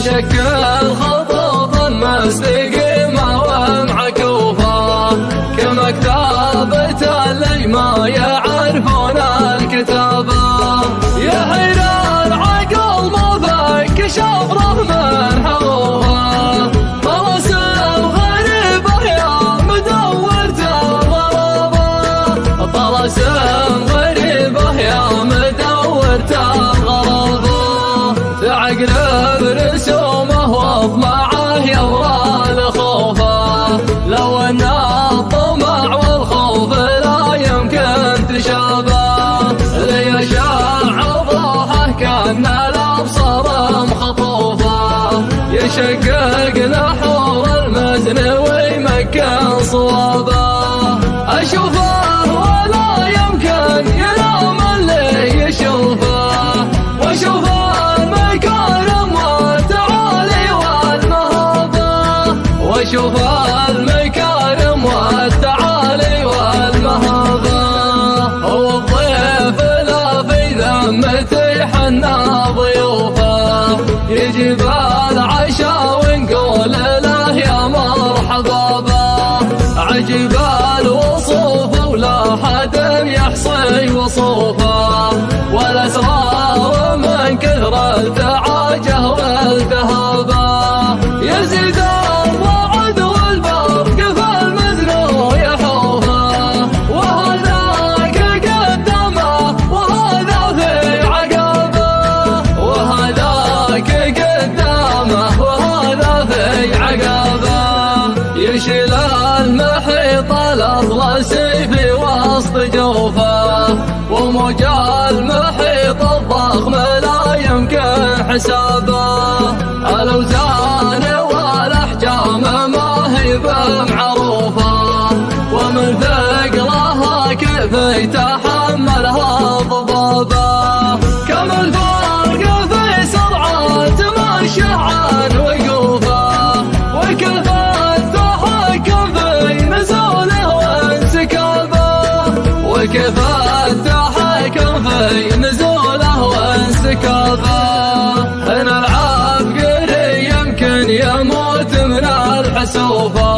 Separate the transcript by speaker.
Speaker 1: يشكل خطوط مستقيمة ومعكوفة كمكتبة اللي ما يعرفون الكتابة. يحير العقل ما فك شفره من حروفه طلاسم غريبة يا مدورة الغرابة. طلاسم غريبة يا مدورة الغرابة. تعقلب رسومه واطلعه يورى الخوفه لو ان الطمع والخوف لا يمكن تشابه. ليشع ضوحه كأن الابصار مخطوفه يشقق نحور المزن ويمكن صوابه. اشوفه ولا يمكن ينام اللي يشوفه واشوفه واشوف المكارم والتعالي والمهابة. هو الضيف لا في ذمته حنا ضيوفه يجيب العشاء ونقول له يا مرحبا به. عجيب الوصوف ولا حد يحصي وصوفه والاسرار من كثر التعاجه والذهابه. يزيد يشيل المحيط الأطلسي في وسط جوفه وموج المحيط الضخم لا يمكن حسابه. الأوزان والأحجام ما هي بمعروفه ومن ثقلها كيف يتحملها ضبابه. كم الفرق في سرعة مشي عن وقوفه وكيف وكيف التحكم في نزوله وانسكابه. هنا العبقري يمكن يموت من الحسوفه